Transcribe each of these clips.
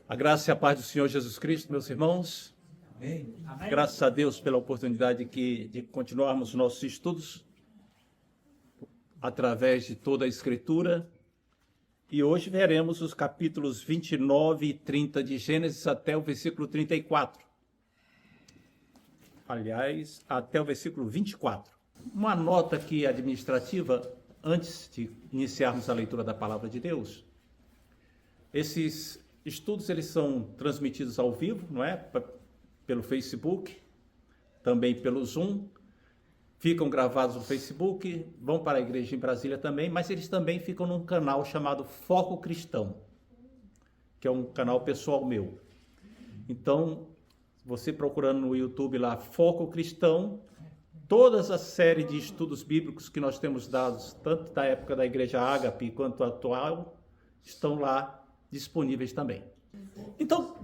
A graça e a paz do Senhor Jesus Cristo, meus irmãos. Amém. Graças a Deus pela oportunidade de continuarmos nossos estudos através de toda a Escritura. E hoje veremos os capítulos 29 e 30 de Gênesis até o versículo 34. Aliás, até o versículo 24. Uma nota aqui administrativa, antes de iniciarmos a leitura da Palavra de Deus. Esses estudos, eles são transmitidos ao vivo, não é? Pelo Facebook, também pelo Zoom. Ficam gravados no Facebook, vão para a igreja em Brasília também, mas eles também ficam num canal chamado Foco Cristão, que é um canal pessoal meu. Então, você procurando no YouTube lá, Foco Cristão, todas as séries de estudos bíblicos que nós temos dados, tanto da época da Igreja Ágape quanto atual, estão lá disponíveis também. Então,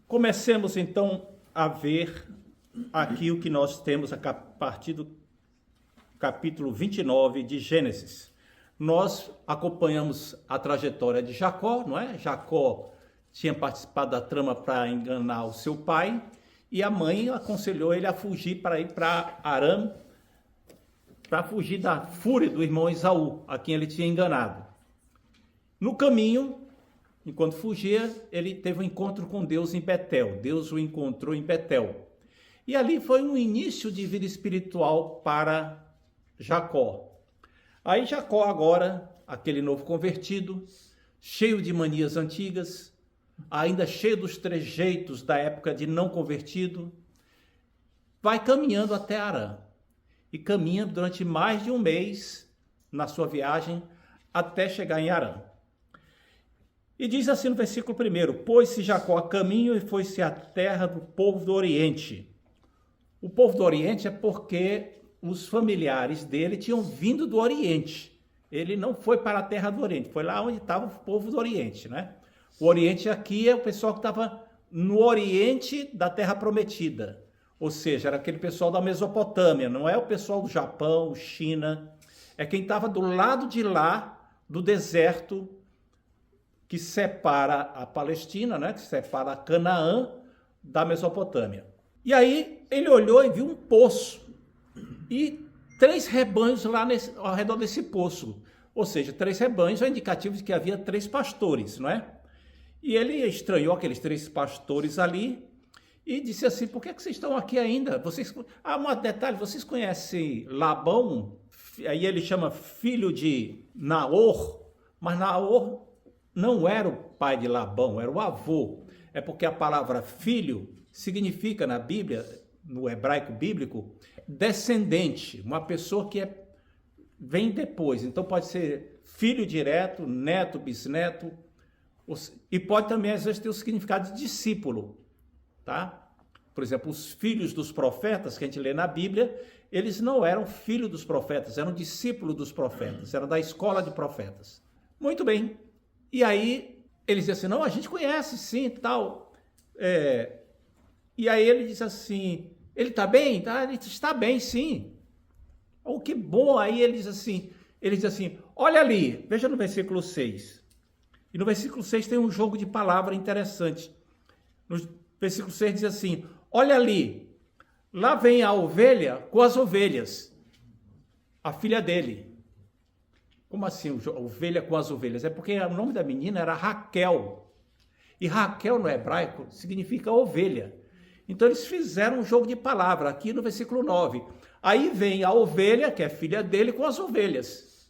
comecemos então a ver aqui o que nós temos a partir do capítulo 29 de Gênesis. Nós acompanhamos a trajetória de Jacó, não é? Jacó tinha participado da trama para enganar o seu pai e a mãe aconselhou ele a fugir para ir para Arã, para fugir da fúria do irmão Esaú, a quem ele tinha enganado. No caminho, enquanto fugia, ele teve um encontro com Deus em Betel. Deus o encontrou em Betel. E ali foi um início de vida espiritual para Jacó. Aí Jacó agora, aquele novo convertido, cheio de manias antigas, ainda cheio dos trejeitos da época de não convertido, vai caminhando até Arã. E caminha durante mais de um mês na sua viagem até chegar em Arã. E diz assim no versículo 1, pôs-se Jacó a caminho e foi-se à terra do povo do Oriente. O povo do Oriente é porque os familiares dele tinham vindo do Oriente. Ele não foi para a terra do Oriente, foi lá onde estava o povo do Oriente, né? O Oriente aqui é o pessoal que estava no Oriente da Terra Prometida. Ou seja, era aquele pessoal da Mesopotâmia, não é o pessoal do Japão, China. É quem estava do lado de lá, do deserto, que separa a Palestina, né? Que separa Canaã da Mesopotâmia. E aí ele olhou e viu um poço e 3 rebanhos lá ao redor desse poço. Ou seja, 3 rebanhos é indicativo de que havia 3 pastores, não é? E ele estranhou aqueles 3 pastores ali e disse assim, por que vocês estão aqui ainda? Um detalhe, vocês conhecem Labão? Aí ele chama filho de Naor, mas Naor não era o pai de Labão, era o avô. É porque a palavra filho significa na Bíblia, no hebraico bíblico, descendente, uma pessoa que vem depois. Então pode ser filho direto, neto, bisneto, e pode também às vezes ter o significado de discípulo, tá? Por exemplo, os filhos dos profetas que a gente lê na Bíblia, eles não eram filhos dos profetas, eram discípulos dos profetas, eram da escola de profetas. Muito bem. E aí eles dizem assim, não, a gente conhece sim, tal. E aí ele diz assim, ele está bem? Tá, ele está bem, sim. Oh, que bom. Aí ele diz assim, olha ali, veja no versículo 6. E no versículo 6 tem um jogo de palavra interessante. No versículo 6 diz assim, olha ali, lá vem a ovelha com as ovelhas, a filha dele. Como assim, ovelha com as ovelhas? É porque o nome da menina era Raquel. E Raquel no hebraico significa ovelha. Então eles fizeram um jogo de palavra aqui no versículo 9. Aí vem a ovelha, que é filha dele, com as ovelhas.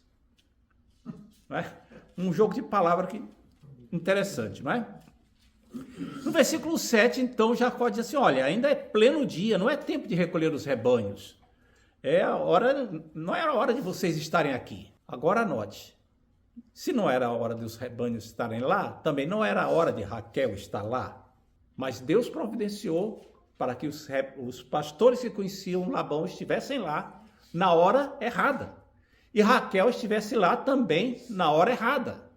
Não é? Um jogo de palavra que interessante, não é? No versículo 7, então, Jacó diz assim, olha, ainda é pleno dia, não é tempo de recolher os rebanhos. Não era a hora de vocês estarem aqui. Agora anote, se não era a hora dos rebanhos estarem lá, também não era a hora de Raquel estar lá. Mas Deus providenciou para que os pastores que conheciam Labão estivessem lá na hora errada. E Raquel estivesse lá também na hora errada.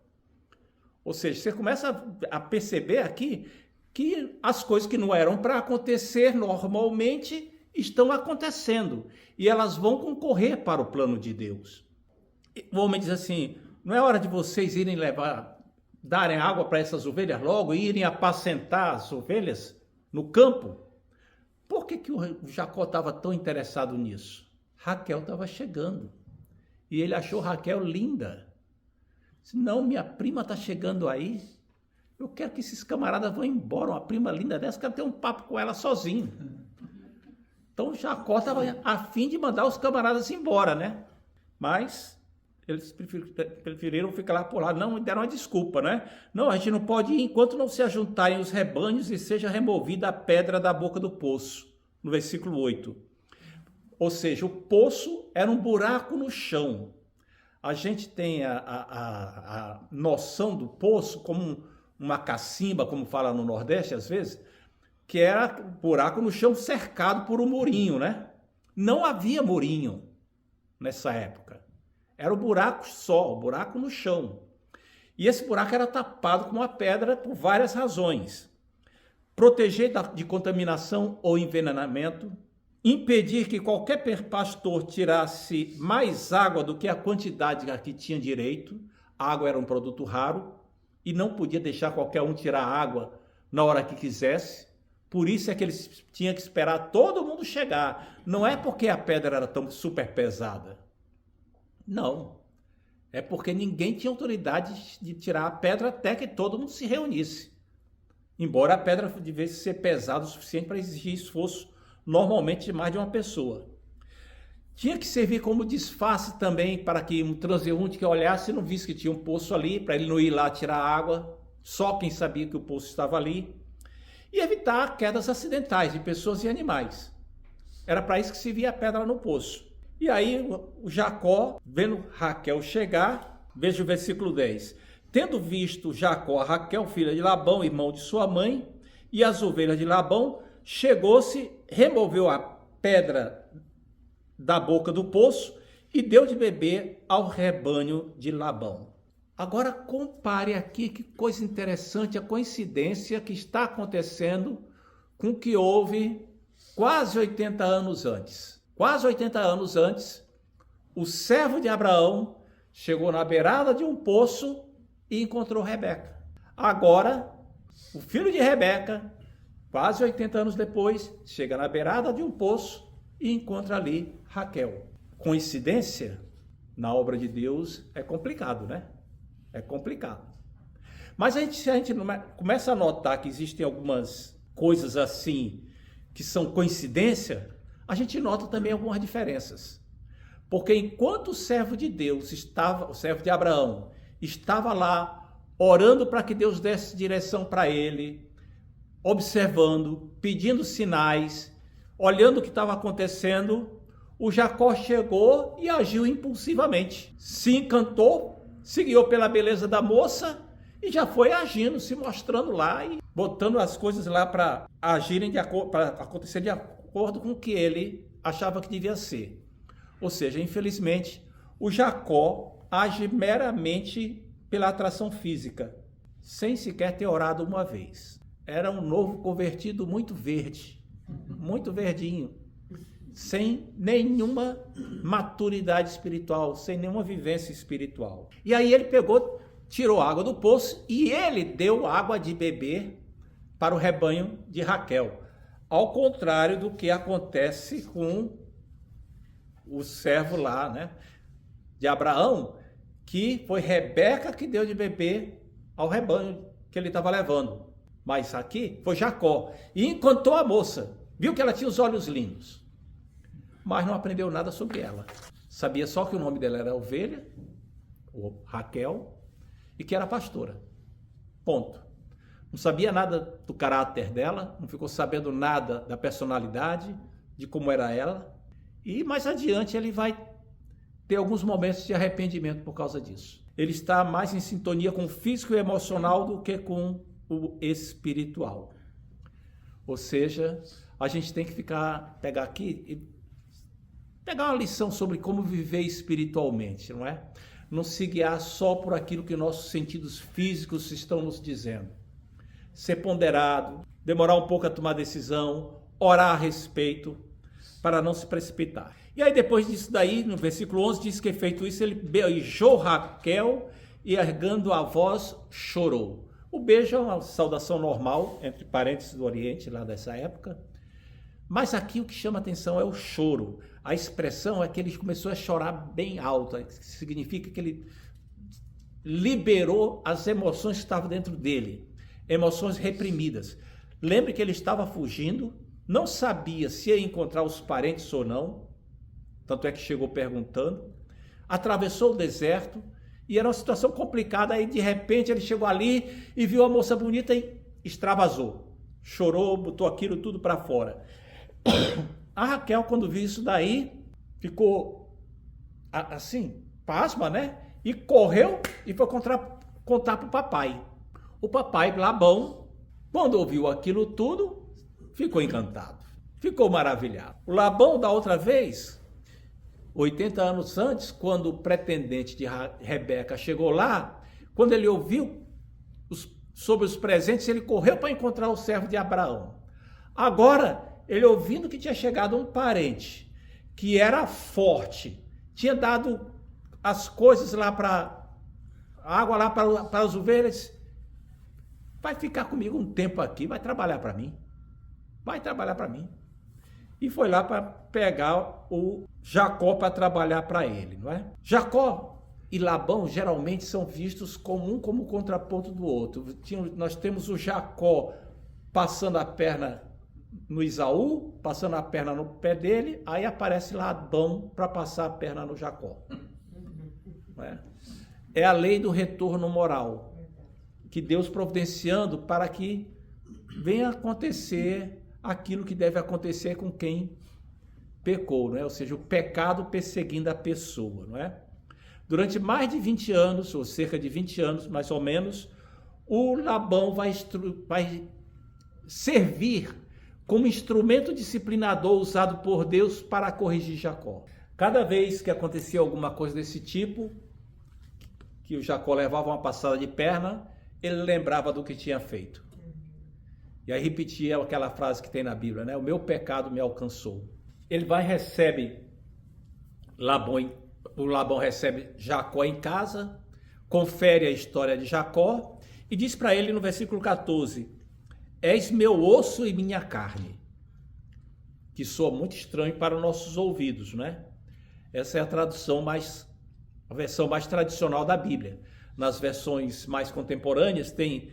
Ou seja, você começa a perceber aqui que as coisas que não eram para acontecer normalmente estão acontecendo. E elas vão concorrer para o plano de Deus. O homem diz assim, não é hora de vocês irem levar darem água para essas ovelhas logo e irem apacentar as ovelhas no campo. Por que o Jacó estava tão interessado nisso? Raquel estava chegando e ele achou Raquel linda. Disse, não, minha prima está chegando aí, eu quero que esses camaradas vão embora, uma prima linda dessa, eu quero ter um papo com ela sozinho. Então Jacó estava a fim de mandar os camaradas embora, né? Mas eles preferiram ficar lá por lá, não deram uma desculpa, né? Não, a gente não pode ir enquanto não se ajuntarem os rebanhos e seja removida a pedra da boca do poço, no versículo 8. Ou seja, o poço era um buraco no chão. A gente tem a noção do poço como uma cacimba, como fala no Nordeste às vezes, que era um buraco no chão cercado por um murinho, né? Não havia murinho nessa época. Era um buraco só, um buraco no chão. E esse buraco era tapado com uma pedra por várias razões. Proteger de contaminação ou envenenamento, impedir que qualquer pastor tirasse mais água do que a quantidade a que tinha direito. A água era um produto raro e não podia deixar qualquer um tirar água na hora que quisesse. Por isso é que eles tinham que esperar todo mundo chegar. Não é porque a pedra era tão super pesada. Não. É porque ninguém tinha autoridade de tirar a pedra até que todo mundo se reunisse. Embora a pedra devesse ser pesada o suficiente para exigir esforço normalmente de mais de uma pessoa. Tinha que servir como disfarce também para que um transeunte que olhasse não visse que tinha um poço ali, para ele não ir lá tirar água, só quem sabia que o poço estava ali. E evitar quedas acidentais de pessoas e animais. Era para isso que servia a pedra no poço. E aí o Jacó, vendo Raquel chegar, veja o versículo 10. Tendo visto Jacó a Raquel, filha de Labão, irmão de sua mãe, e as ovelhas de Labão, chegou-se, removeu a pedra da boca do poço e deu de beber ao rebanho de Labão. Agora compare aqui que coisa interessante, a coincidência que está acontecendo com o que houve quase 80 anos antes. Quase 80 anos antes, o servo de Abraão chegou na beirada de um poço e encontrou Rebeca. Agora, o filho de Rebeca, quase 80 anos depois, chega na beirada de um poço e encontra ali Raquel. Coincidência? Na obra de Deus é complicado, né? É complicado. Mas se a gente começa a notar que existem algumas coisas assim que são coincidência, a gente nota também algumas diferenças. Porque enquanto o servo de Deus estava, o servo de Abraão, estava lá orando para que Deus desse direção para ele, observando, pedindo sinais, olhando o que estava acontecendo, o Jacó chegou e agiu impulsivamente. Se encantou, se guiou pela beleza da moça e já foi agindo, se mostrando lá e botando as coisas lá para agirem para acontecer de acordo com o que ele achava que devia ser. Ou seja, infelizmente, o Jacó age meramente pela atração física, sem sequer ter orado uma vez. Era um novo convertido muito verde, muito verdinho, sem nenhuma maturidade espiritual, sem nenhuma vivência espiritual. E aí ele pegou, tirou água do poço e ele deu água de beber para o rebanho de Raquel. Ao contrário do que acontece com o servo lá, né, de Abraão, que foi Rebeca que deu de beber ao rebanho que ele estava levando. Mas aqui foi Jacó. E encantou a moça. Viu que ela tinha os olhos lindos. Mas não aprendeu nada sobre ela. Sabia só que o nome dela era Ovelha, ou Raquel, e que era pastora. Ponto. Não sabia nada do caráter dela, não ficou sabendo nada da personalidade, de como era ela. E mais adiante ele vai ter alguns momentos de arrependimento por causa disso. Ele está mais em sintonia com o físico e emocional do que com o espiritual. Ou seja, a gente tem que pegar aqui e pegar uma lição sobre como viver espiritualmente, não é? Não se guiar só por aquilo que nossos sentidos físicos estão nos dizendo. Ser ponderado, demorar um pouco a tomar decisão, orar a respeito, para não se precipitar. E aí depois disso daí, no versículo 11, diz que feito isso, ele beijou Raquel e erguendo a voz, chorou. O beijo é uma saudação normal entre parentes do Oriente, lá dessa época. Mas aqui o que chama atenção é o choro. A expressão é que ele começou a chorar bem alto, que significa que ele liberou as emoções que estavam dentro dele, emoções reprimidas. Lembre que ele estava fugindo, não sabia se ia encontrar os parentes ou não, tanto é que chegou perguntando, atravessou o deserto, e era uma situação complicada, aí de repente ele chegou ali e viu a moça bonita e extravasou, chorou, botou aquilo tudo para fora. A Raquel, quando viu isso daí, ficou assim, pasma, né? E correu e foi contar para o papai. O papai, Labão, quando ouviu aquilo tudo, ficou encantado, ficou maravilhado. O Labão, da outra vez, 80 anos antes, quando o pretendente de Rebeca chegou lá, quando ele ouviu sobre os presentes, ele correu para encontrar o servo de Abraão. Agora, ele ouvindo que tinha chegado um parente, que era forte, tinha dado as coisas lá para água lá para as ovelhas, vai ficar comigo um tempo aqui, vai trabalhar para mim. E foi lá para pegar o Jacó para trabalhar para ele, não é? Jacó e Labão geralmente são vistos como um como contraponto do outro. Nós temos o Jacó passando a perna no Esaú, passando a perna no pé dele, aí aparece Labão para passar a perna no Jacó. Não é? É a lei do retorno moral, que Deus providenciando para que venha acontecer aquilo que deve acontecer com quem pecou, não é? Ou seja, o pecado perseguindo a pessoa, não é? Durante mais de 20 anos, ou cerca de 20 anos, mais ou menos, o Labão vai servir como instrumento disciplinador usado por Deus para corrigir Jacó. Cada vez que acontecia alguma coisa desse tipo, que o Jacó levava uma passada de perna, ele lembrava do que tinha feito. E aí repetia aquela frase que tem na Bíblia, né? O meu pecado me alcançou. Ele vai e recebe o Labão recebe Jacó em casa, confere a história de Jacó e diz para ele no versículo 14: és meu osso e minha carne. Que soa muito estranho para os nossos ouvidos, né? Essa é a versão mais tradicional da Bíblia. Nas versões mais contemporâneas tem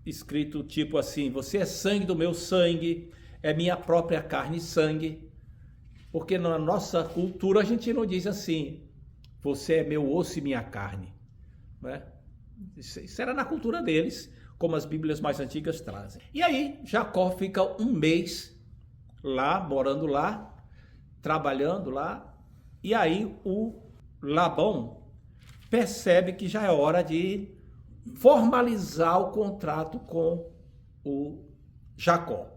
escrito tipo assim: você é sangue do meu sangue, é minha própria carne e sangue. Porque na nossa cultura a gente não diz assim: você é meu osso e minha carne, né? Isso era na cultura deles, como as Bíblias mais antigas trazem. E aí Jacó fica um mês lá, morando lá, trabalhando lá, e aí o Labão percebe que já é hora de formalizar o contrato com o Jacó.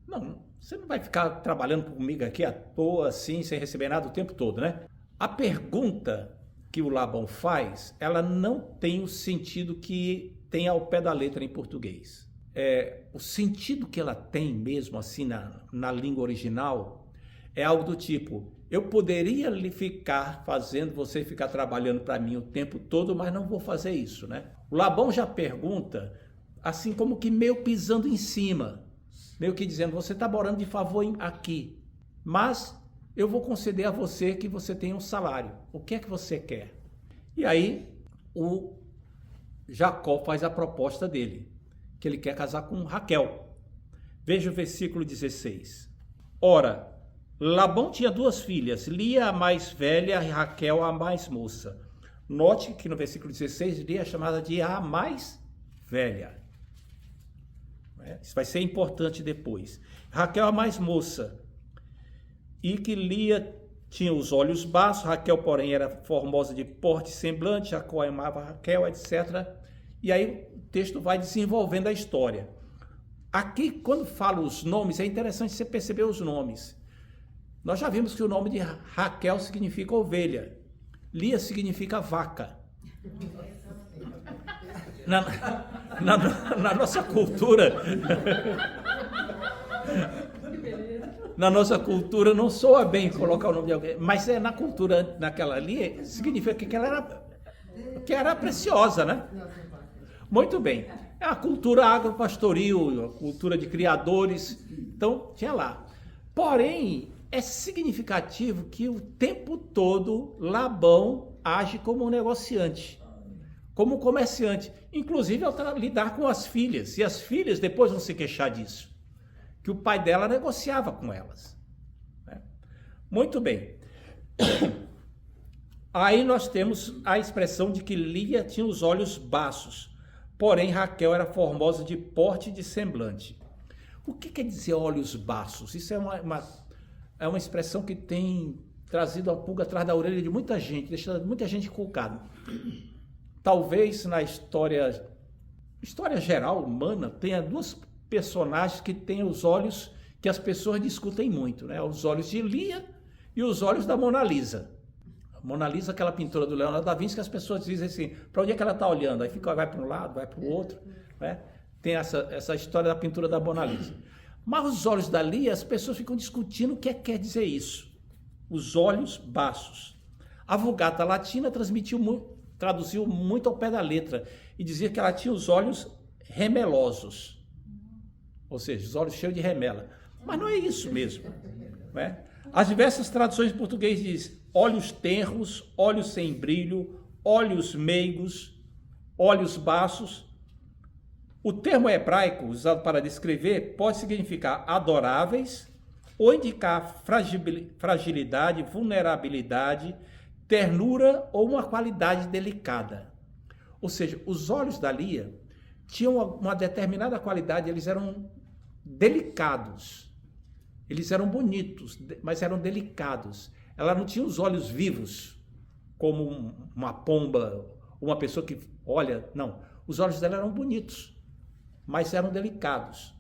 Não, você não vai ficar trabalhando comigo aqui à toa, assim, sem receber nada o tempo todo, né? A pergunta que o Labão faz, ela não tem o sentido que tem ao pé da letra em português. O sentido que ela tem mesmo, assim, na língua original, é algo do tipo: eu poderia lhe ficar fazendo você ficar trabalhando para mim o tempo todo, mas não vou fazer isso, né? O Labão já pergunta, assim como que meio pisando em cima, meio que dizendo: você está morando de favor aqui, mas eu vou conceder a você que você tenha um salário. O que é que você quer? E aí o Jacó faz a proposta dele, que ele quer casar com Raquel. Veja o versículo 16. Ora, Labão tinha duas filhas, Lia a mais velha e Raquel a mais moça. Note que no versículo 16, Lia é chamada de a mais velha. Isso vai ser importante depois. Raquel a mais moça. E que Lia tinha os olhos baços, Raquel, porém, era formosa de porte e semblante, Jacó amava Raquel, etc. E aí o texto vai desenvolvendo a história. Aqui, quando falo os nomes, é interessante você perceber os nomes. Nós já vimos que o nome de Raquel significa ovelha, Lia significa vaca. Na nossa cultura, na nossa cultura não soa bem colocar o nome de alguém, mas na cultura naquela ali significa que ela era que era preciosa, né? Muito bem. É a cultura agropastoril, a cultura de criadores. Então, tinha lá. Porém, é significativo que o tempo todo Labão age como um negociante, como um comerciante, inclusive ao lidar com as filhas. E as filhas depois vão se queixar disso, que o pai dela negociava com elas. Né? Muito bem. Aí nós temos a expressão de que Lia tinha os olhos baços, porém Raquel era formosa de porte e de semblante. O que quer dizer olhos baços? Isso é uma expressão que tem trazido a pulga atrás da orelha de muita gente, deixando muita gente inculcada. Talvez na história geral humana tenha duas personagens que têm os olhos que as pessoas discutem muito, né? Os olhos de Lia e os olhos da Mona Lisa. Mona Lisa, aquela pintura do Leonardo da Vinci, que as pessoas dizem assim, para onde é que ela está olhando? Aí vai para um lado, vai para o outro, né? Tem essa história da pintura da Mona Lisa. Mas os olhos da Lia, as pessoas ficam discutindo o que quer dizer isso. Os olhos baços. A Vulgata Latina traduziu muito ao pé da letra e dizia que ela tinha os olhos remelosos, ou seja, os olhos cheios de remela. Mas não é isso mesmo, né? As diversas traduções em português dizem olhos tenros, olhos sem brilho, olhos meigos, olhos baços. O termo hebraico usado para descrever pode significar adoráveis ou indicar fragilidade, vulnerabilidade, ternura ou uma qualidade delicada. Ou seja, os olhos da Lia tinham uma determinada qualidade, eles eram delicados. Eles eram bonitos, mas eram delicados. Ela não tinha os olhos vivos, como uma pomba, uma pessoa que olha. Não, os olhos dela eram bonitos, mas eram delicados.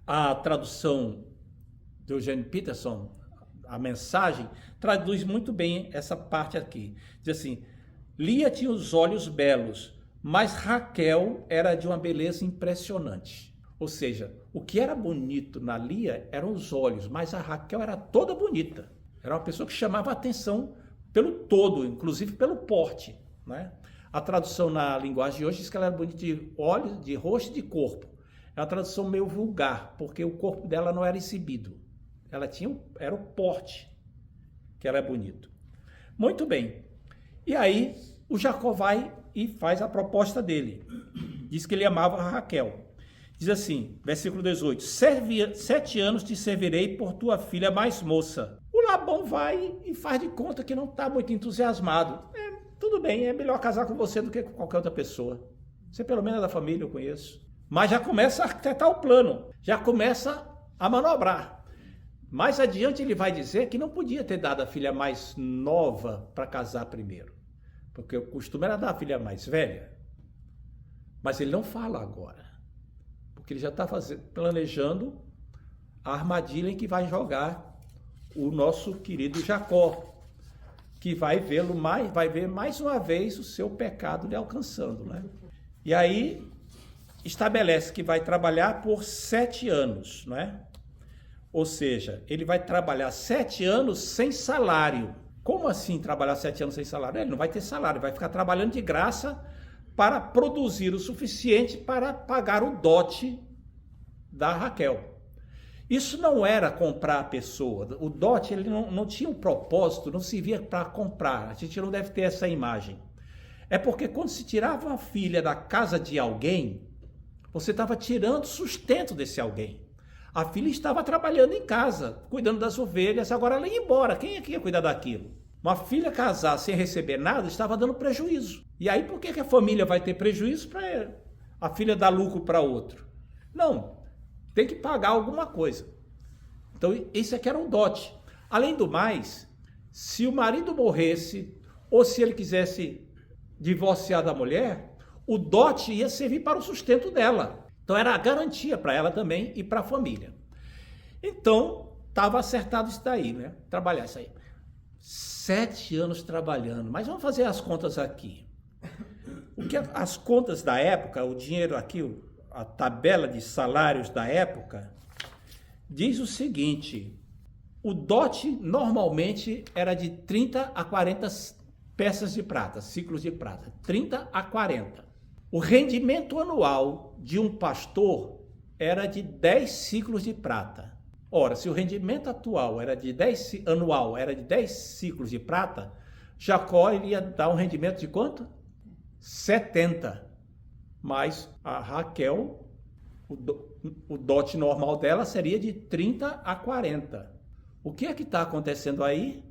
A tradução de Eugene Peterson, a mensagem, traduz muito bem essa parte aqui. Diz assim, Lia tinha os olhos belos, mas Raquel era de uma beleza impressionante. Ou seja, o que era bonito na Lia eram os olhos, mas a Raquel era toda bonita. Era uma pessoa que chamava a atenção pelo todo, inclusive pelo porte, né? A tradução na linguagem de hoje diz que ela era bonita de olhos, de rosto e de corpo. É uma tradução meio vulgar, porque o corpo dela não era exibido. Era o porte que era bonito. Muito bem. E aí, o Jacó vai e faz a proposta dele. Diz que ele amava a Raquel. Diz assim, versículo 18, 7 anos te servirei por tua filha mais moça. O Labão vai e faz de conta que não está muito entusiasmado. Tudo bem, é melhor casar com você do que com qualquer outra pessoa. Você pelo menos é da família, eu conheço. Mas já começa a arquitetar o plano, já começa a manobrar. Mais adiante ele vai dizer que não podia ter dado a filha mais nova para casar primeiro. Porque o costume era dar a filha mais velha. Mas ele não fala agora. Porque ele já está planejando a armadilha em que vai jogar o nosso querido Jacó, que vai ver mais uma vez o seu pecado lhe alcançando, né? E aí estabelece que vai trabalhar por 7 anos, não é? Ou seja, ele vai trabalhar 7 anos sem salário. Como assim trabalhar 7 anos sem salário? Ele não vai ter salário, vai ficar trabalhando de graça para produzir o suficiente para pagar o dote da Raquel. Isso não era comprar a pessoa. O dote ele não tinha um propósito, não servia para comprar. A gente não deve ter essa imagem. É porque quando se tirava uma filha da casa de alguém, você estava tirando sustento desse alguém. A filha estava trabalhando em casa, cuidando das ovelhas, agora ela ia embora. Quem é que ia cuidar daquilo? Uma filha casar sem receber nada estava dando prejuízo. E aí por que a família vai ter prejuízo para a filha dar lucro para outro? Não, tem que pagar alguma coisa. Então esse aqui era um dote. Além do mais, se o marido morresse ou se ele quisesse divorciar da mulher, o dote ia servir para o sustento dela. Então era a garantia para ela também e para a família. Então estava acertado isso daí, né? Trabalhar isso aí. 7 anos trabalhando, mas vamos fazer as contas aqui. O que as contas da época, o dinheiro aqui, a tabela de salários da época, diz o seguinte: o dote normalmente era de 30 a 40 peças de prata, ciclos de prata, 30 a 40. O rendimento anual de um pastor era de 10 ciclos de prata. Ora, se o rendimento atual anual era de 10 ciclos de prata, Jacó iria dar um rendimento de quanto? 70. Mas a Raquel, o dote normal dela seria de 30 a 40. O que é que está acontecendo aí?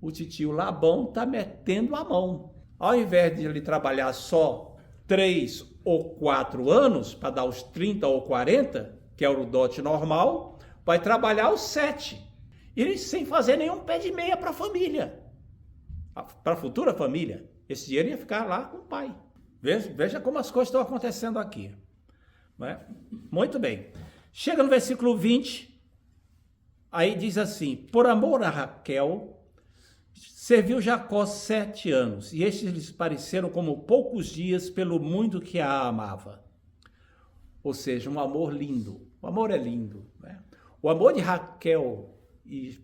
O titio Labão está metendo a mão. Ao invés de ele trabalhar só 3 ou 4 anos, para dar os 30 ou 40, que é o dote normal, vai trabalhar os 7. E sem fazer nenhum pé de meia para a família. Para a futura família. Esse dinheiro ia ficar lá com o pai. Veja como as coisas estão acontecendo aqui. Não é? Muito bem. Chega no versículo 20, aí diz assim: por amor a Raquel, serviu Jacó 7 anos, e estes lhes pareceram como poucos dias pelo muito que a amava. Ou seja, um amor lindo. O amor é lindo. Né? O amor de Raquel,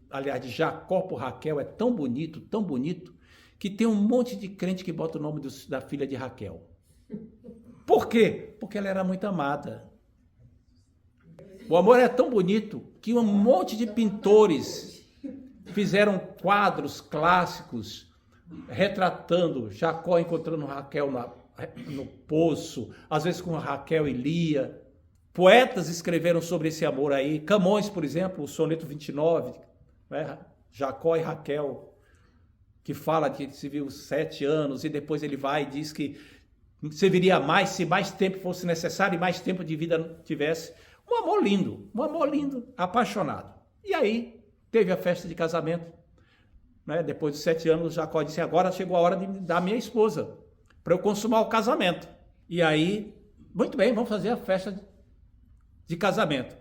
aliás, de Jacó por Raquel é tão bonito, que tem um monte de crente que bota o nome da filha de Raquel. Por quê? Porque ela era muito amada. O amor é tão bonito que um monte de pintores fizeram quadros clássicos retratando Jacó encontrando Raquel no poço, às vezes com Raquel e Lia. Poetas escreveram sobre esse amor aí. Camões, por exemplo, o soneto 29, né? Jacó e Raquel, que fala que se viu 7 anos e depois ele vai e diz que serviria mais se mais tempo fosse necessário e mais tempo de vida tivesse. Um amor lindo, apaixonado. E aí teve a festa de casamento. Né? Depois de 7 anos, Jacó disse: agora chegou a hora de me dar minha esposa, para eu consumar o casamento. E aí, muito bem, vamos fazer a festa de casamento.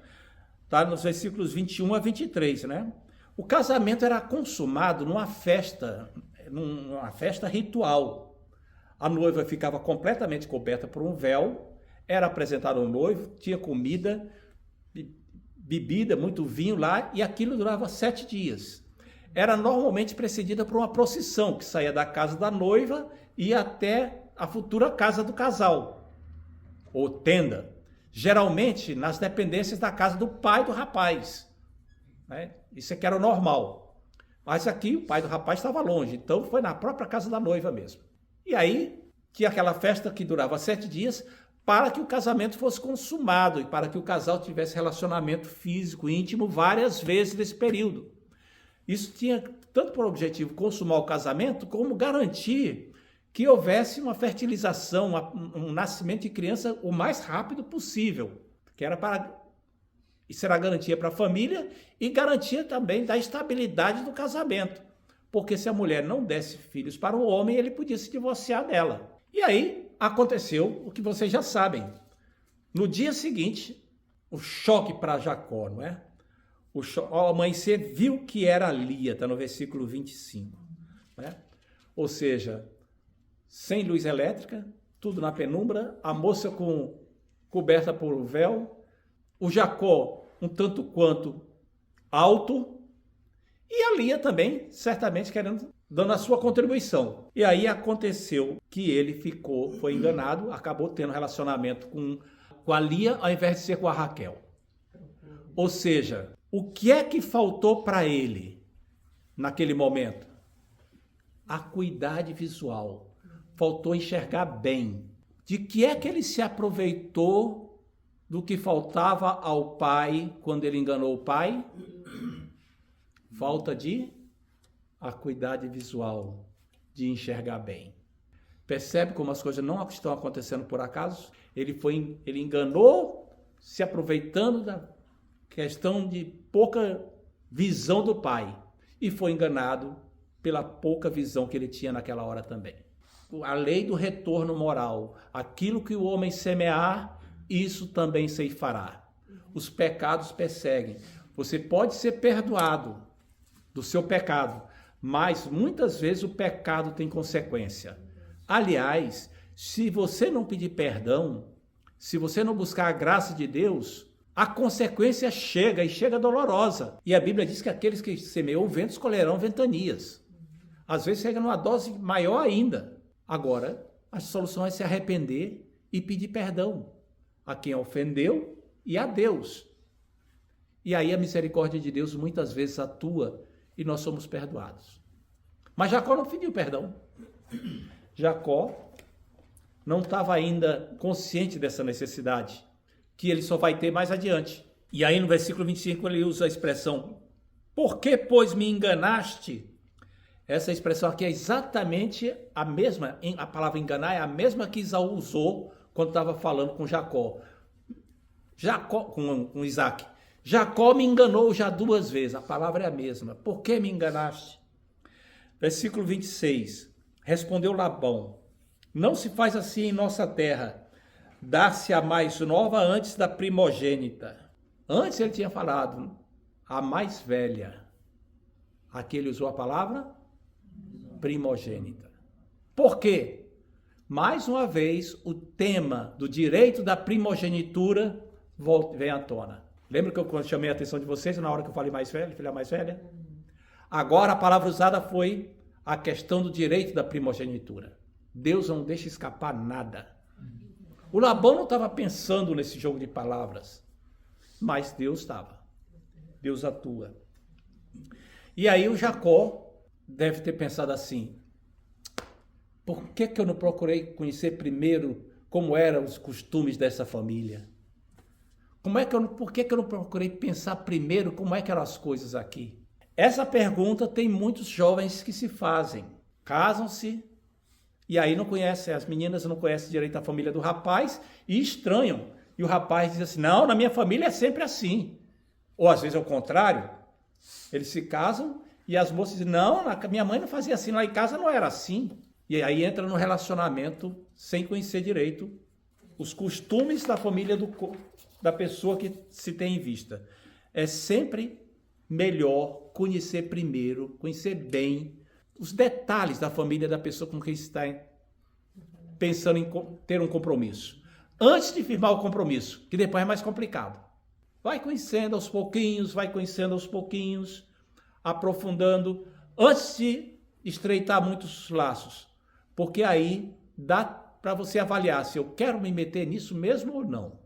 Está nos versículos 21 a 23, né? O casamento era consumado numa festa ritual. A noiva ficava completamente coberta por um véu, era apresentado ao noivo, tinha comida, bebida, muito vinho lá, e aquilo durava 7 dias. Era normalmente precedida por uma procissão que saía da casa da noiva e ia até a futura casa do casal, ou tenda, geralmente nas dependências da casa do pai do rapaz. Né? Isso é que era o normal. Mas aqui o pai do rapaz estava longe, então foi na própria casa da noiva mesmo. E aí tinha aquela festa que durava 7 dias para que o casamento fosse consumado e para que o casal tivesse relacionamento físico íntimo várias vezes nesse período. Isso tinha tanto por objetivo consumar o casamento, como garantir que houvesse uma fertilização, um nascimento de criança o mais rápido possível, que era para... Isso era garantia para a família e garantia também da estabilidade do casamento. Porque se a mulher não desse filhos para o homem, ele podia se divorciar dela. E aí aconteceu o que vocês já sabem. No dia seguinte, o choque para Jacó, não é? Ao amanhecer, viu que era Lia, está no versículo 25. Né? Ou seja, sem luz elétrica, tudo na penumbra, a moça coberta por um véu, o Jacó um tanto quanto alto, e a Lia também, certamente dando a sua contribuição. E aí aconteceu que ele foi enganado, acabou tendo relacionamento com a Lia ao invés de ser com a Raquel. Ou seja, o que é que faltou para ele naquele momento? Acuidade visual. Faltou enxergar bem. De que é que ele se aproveitou do que faltava ao pai quando ele enganou o pai? Falta de acuidade visual, de enxergar bem. Percebe como as coisas não estão acontecendo por acaso? Ele enganou, se aproveitando da questão de pouca visão do pai, e foi enganado pela pouca visão que ele tinha naquela hora também. A lei do retorno moral, aquilo que o homem semear, isso também ceifará. Os pecados perseguem. Você pode ser perdoado do seu pecado, mas muitas vezes o pecado tem consequência. Aliás, se você não pedir perdão, se você não buscar a graça de Deus, a consequência chega, e chega dolorosa. E a Bíblia diz que aqueles que semeiam ventos colherão ventanias. Às vezes chega numa dose maior ainda. Agora, a solução é se arrepender e pedir perdão a quem ofendeu e a Deus. E aí a misericórdia de Deus muitas vezes atua e nós somos perdoados. Mas Jacó não pediu perdão. Jacó não estava ainda consciente dessa necessidade, que ele só vai ter mais adiante. E aí no versículo 25 ele usa a expressão, por que, pois, me enganaste? Essa expressão aqui é exatamente a mesma, a palavra enganar é a mesma que Esaú usou quando estava falando com Jacó. Com Isaac. Jacó me enganou já 2 vezes, a palavra é a mesma. Por que me enganaste? Versículo 26, respondeu Labão, não se faz assim em nossa terra, dá-se a mais nova antes da primogênita. Antes ele tinha falado, a mais velha. Aqui ele usou a palavra primogênita. Por quê? Mais uma vez, o tema do direito da primogenitura vem à tona. Lembra que eu chamei a atenção de vocês na hora que eu falei mais velha, filha mais velha? Agora a palavra usada foi a questão do direito da primogenitura. Deus não deixa escapar nada. O Labão não estava pensando nesse jogo de palavras, mas Deus estava. Deus atua. E aí o Jacó deve ter pensado assim, por que eu não procurei conhecer primeiro como eram os costumes dessa família? Por que eu não procurei pensar primeiro como é que eram as coisas aqui? Essa pergunta tem muitos jovens que se fazem. Casam-se e aí não conhecem, as meninas não conhecem direito a família do rapaz e estranham. E o rapaz diz assim, não, na minha família é sempre assim. Ou às vezes é o contrário. Eles se casam e as moças dizem, não, minha mãe não fazia assim, lá em casa não era assim. E aí entra no relacionamento sem conhecer direito os costumes da família da pessoa que se tem em vista. É sempre melhor conhecer primeiro, conhecer bem os detalhes da família da pessoa com quem está pensando em ter um compromisso. Antes de firmar o compromisso, que depois é mais complicado. Vai conhecendo aos pouquinhos, aprofundando, antes de estreitar muitos laços. Porque aí dá para você avaliar se eu quero me meter nisso mesmo ou não.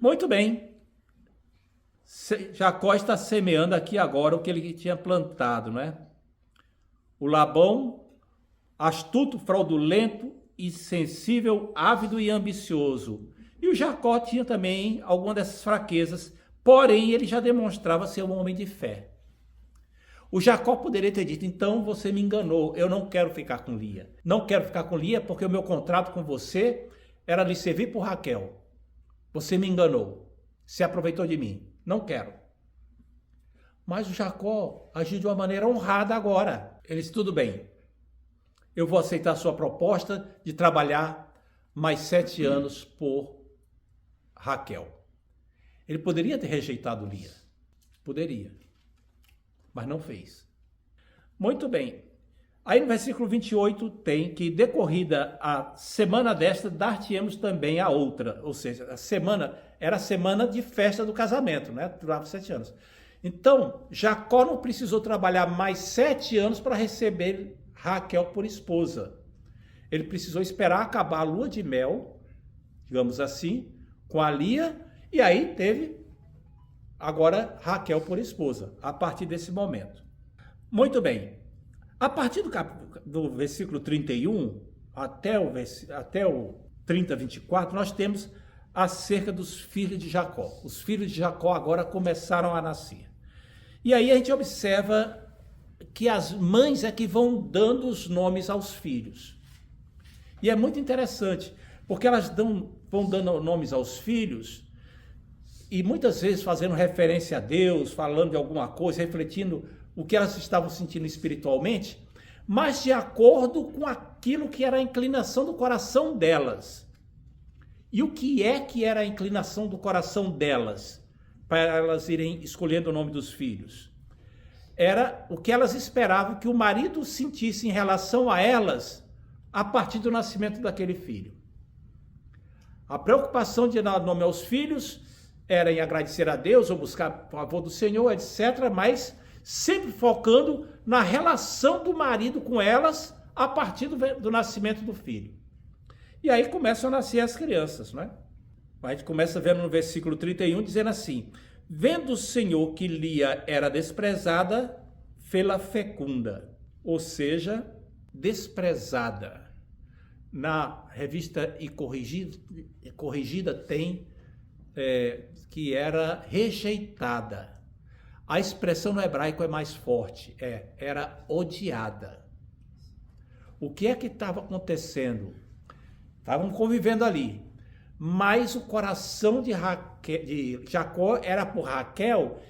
Muito bem. Jacó está semeando aqui agora o que ele tinha plantado, né? O Labão, astuto, fraudulento, insensível, ávido e ambicioso. E o Jacó tinha também alguma dessas fraquezas, porém ele já demonstrava ser um homem de fé. O Jacó poderia ter dito, então você me enganou, eu não quero ficar com Lia. Não quero ficar com Lia porque o meu contrato com você era lhe servir por Raquel. Você me enganou, se aproveitou de mim. Não quero. Mas o Jacó agiu de uma maneira honrada agora. Ele disse, tudo bem, eu vou aceitar a sua proposta de trabalhar mais 7 anos por Raquel. Ele poderia ter rejeitado Lia. Poderia. Mas não fez. Muito bem. Aí no versículo 28 tem que, decorrida a semana desta, dar-te-emos também a outra. Ou seja, a semana era a semana de festa do casamento, né? Durava 7 anos. Então, Jacó não precisou trabalhar mais 7 anos para receber Raquel por esposa. Ele precisou esperar acabar a lua de mel, digamos assim, com a Lia, e aí teve agora Raquel por esposa, a partir desse momento. Muito bem. A partir do versículo 31 até o 30, 24, nós temos acerca dos filhos de Jacó. Os filhos de Jacó agora começaram a nascer. E aí a gente observa que as mães é que vão dando os nomes aos filhos. E é muito interessante, porque elas vão dando nomes aos filhos e muitas vezes fazendo referência a Deus, falando de alguma coisa, refletindo o que elas estavam sentindo espiritualmente, mas de acordo com aquilo que era a inclinação do coração delas. E o que era a inclinação do coração delas, para elas irem escolhendo o nome dos filhos? Era o que elas esperavam que o marido sentisse em relação a elas a partir do nascimento daquele filho. A preocupação de dar nome aos filhos era em agradecer a Deus ou buscar o favor do Senhor, etc., mas sempre focando na relação do marido com elas a partir do nascimento do filho. E aí começam a nascer as crianças, né? A gente começa vendo no versículo 31, dizendo assim: vendo o Senhor que Lia era desprezada, fê-la fecunda, ou seja, desprezada. Na revista e corrigida tem que era rejeitada. A expressão no hebraico é mais forte, era odiada. O que é que estava acontecendo? Estavam convivendo ali, mas o coração de Jacó era por Raquel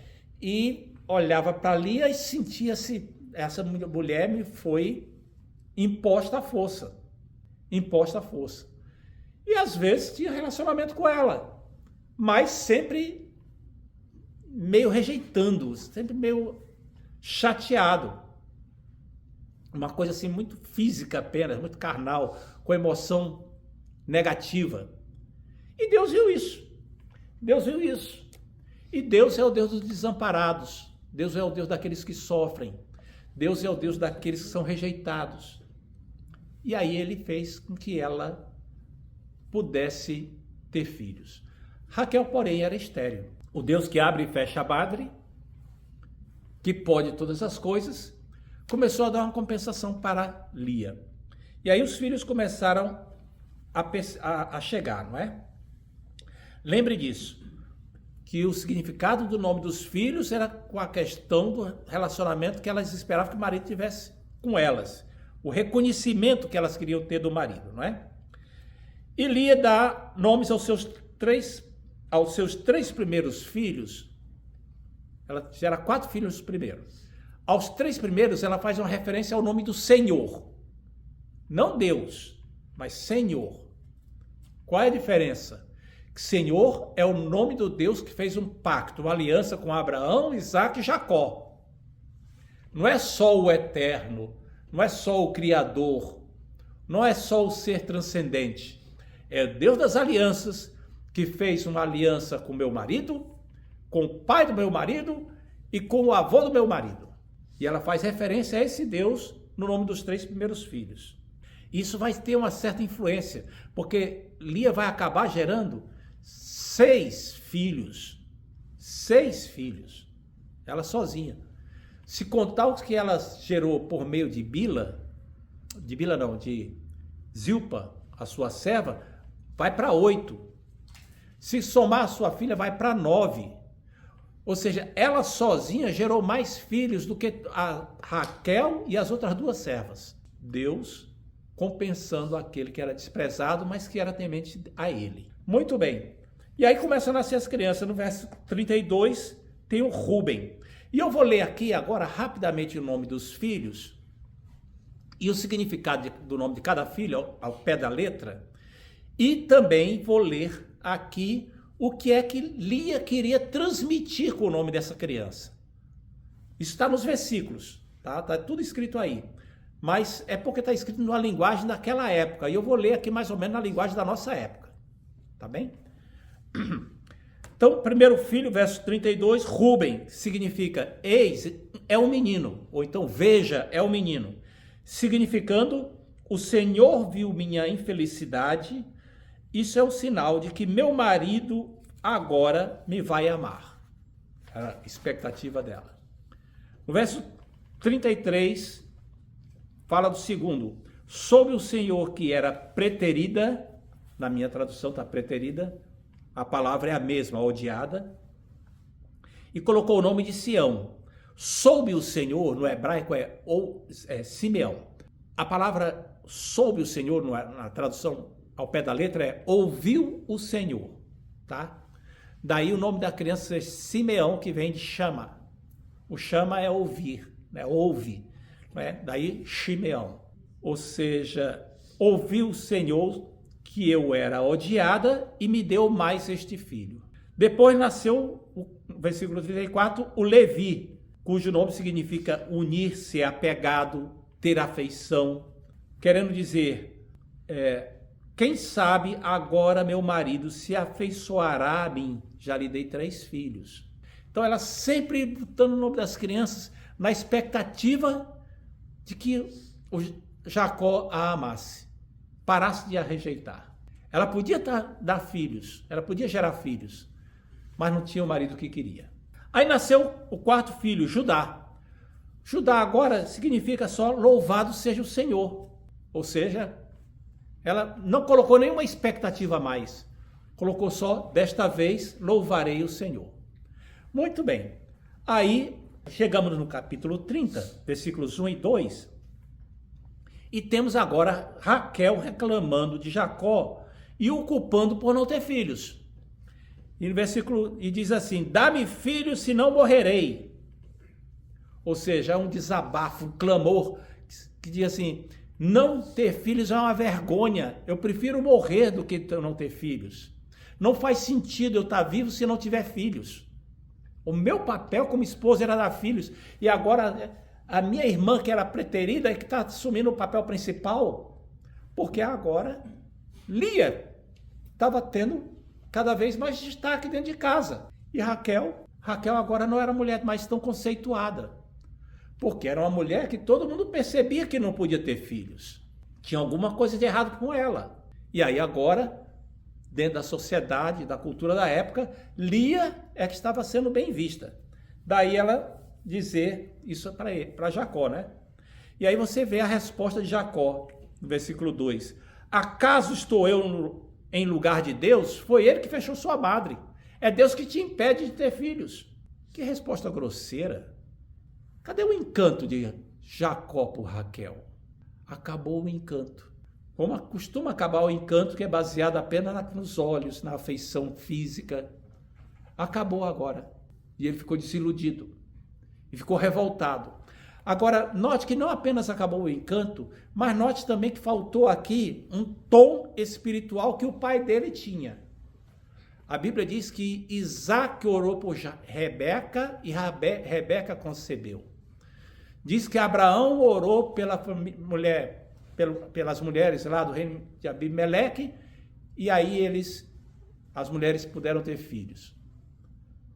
e olhava para Lia e sentia-se, essa mulher me foi imposta à força. Imposta à força. E às vezes tinha relacionamento com ela, mas sempre meio rejeitando, sempre meio chateado. Uma coisa assim muito física apenas, muito carnal, com emoção negativa. E Deus viu isso. Deus viu isso. E Deus é o Deus dos desamparados. Deus é o Deus daqueles que sofrem. Deus é o Deus daqueles que são rejeitados. E aí ele fez com que ela pudesse ter filhos. Raquel, porém, era estéril. O Deus que abre e fecha a madre, que pode todas as coisas, começou a dar uma compensação para Lia. E aí os filhos começaram a chegar, não é? Lembre disso, que o significado do nome dos filhos era com a questão do relacionamento que elas esperavam que o marido tivesse com elas. O reconhecimento que elas queriam ter do marido, não é? E Lia dá nomes aos seus três primeiros filhos. Ela gera 4 filhos primeiro. Aos 3 primeiros, ela faz uma referência ao nome do Senhor. Não Deus, mas Senhor. Qual é a diferença? Que Senhor é o nome do Deus que fez um pacto, uma aliança com Abraão, Isaac e Jacó. Não é só o eterno, não é só o Criador, não é só o ser transcendente. É o Deus das alianças que fez uma aliança com meu marido, com o pai do meu marido e com o avô do meu marido. E ela faz referência a esse Deus no nome dos 3 primeiros filhos. Isso vai ter uma certa influência, porque Lia vai acabar gerando 6 filhos. 6 filhos. Ela sozinha. Se contar os que ela gerou por meio de Zilpa, a sua serva, vai para 8. Se somar a sua filha, vai para 9. Ou seja, ela sozinha gerou mais filhos do que a Raquel e as outras 2 servas. Deus compensando aquele que era desprezado, mas que era temente a ele. Muito bem. E aí começam a nascer as crianças. No verso 32 tem o Rúben. E eu vou ler aqui agora rapidamente o nome dos filhos e o significado do nome de cada filho ao pé da letra. E também vou ler aqui o que é que Lia queria transmitir com o nome dessa criança. Isso está nos versículos, tá? Está tudo escrito aí. Mas é porque está escrito numa linguagem daquela época. E eu vou ler aqui mais ou menos na linguagem da nossa época. Tá bem? Então, primeiro filho, verso 32, Rúben, significa eis, é um menino. Ou então, veja, é um menino. Significando, o Senhor viu minha infelicidade. Isso é um sinal de que meu marido agora me vai amar. Era a expectativa dela. No verso 33, fala do segundo. Soube o Senhor que era preterida, na minha tradução está preterida, a palavra é a mesma, odiada, e colocou o nome de Sião. Soube o Senhor, no hebraico é Simeão. A palavra soube o Senhor, na tradução ao pé da letra, é ouviu o Senhor, tá? Daí o nome da criança é Simeão, que vem de chama. O chama é ouvir, né? Ouve, né? Daí Simeão. Ou seja, ouviu o Senhor que eu era odiada e me deu mais este filho. Depois nasceu, versículo 34, o Levi, cujo nome significa unir-se, apegado, ter afeição, querendo dizer, quem sabe agora meu marido se afeiçoará a mim. Já lhe dei 3 filhos. Então ela sempre botando o nome das crianças, na expectativa de que o Jacó a amasse, parasse de a rejeitar. Ela podia dar filhos, ela podia gerar filhos, mas não tinha o marido que queria. Aí nasceu o quarto filho, Judá. Judá agora significa só louvado seja o Senhor. Ou seja, ela não colocou nenhuma expectativa a mais. Colocou só, desta vez, louvarei o Senhor. Muito bem. Aí, chegamos no capítulo 30, versículos 1 e 2. E temos agora Raquel reclamando de Jacó e o culpando por não ter filhos. E no versículo, e diz assim, dá-me filhos, senão morrerei. Ou seja, é um desabafo, um clamor, que diz assim, não ter filhos é uma vergonha, eu prefiro morrer do que não ter filhos. Não faz sentido eu estar vivo se não tiver filhos. O meu papel como esposa era dar filhos, e agora a minha irmã, que era preterida, é que está assumindo o papel principal, porque agora Lia estava tendo cada vez mais destaque dentro de casa. E Raquel agora não era mulher mais tão conceituada, porque era uma mulher que todo mundo percebia que não podia ter filhos. Tinha alguma coisa de errado com ela. E aí agora, dentro da sociedade, da cultura da época, Lia é que estava sendo bem vista. Daí ela dizer isso para Jacó, né? E aí você vê a resposta de Jacó, no versículo 2. Acaso estou eu em lugar de Deus? Foi ele que fechou sua madre. É Deus que te impede de ter filhos. Que resposta grosseira. Cadê o encanto de Jacó por Raquel? Acabou o encanto. Como costuma acabar o encanto que é baseado apenas nos olhos, na afeição física. Acabou agora. E ele ficou desiludido. E ficou revoltado. Agora, note que não apenas acabou o encanto, mas note também que faltou aqui um tom espiritual que o pai dele tinha. A Bíblia diz que Isaac orou por Rebeca e Rebeca concebeu. Diz que Abraão orou pelas mulheres lá do reino de Abimeleque, e aí as mulheres puderam ter filhos.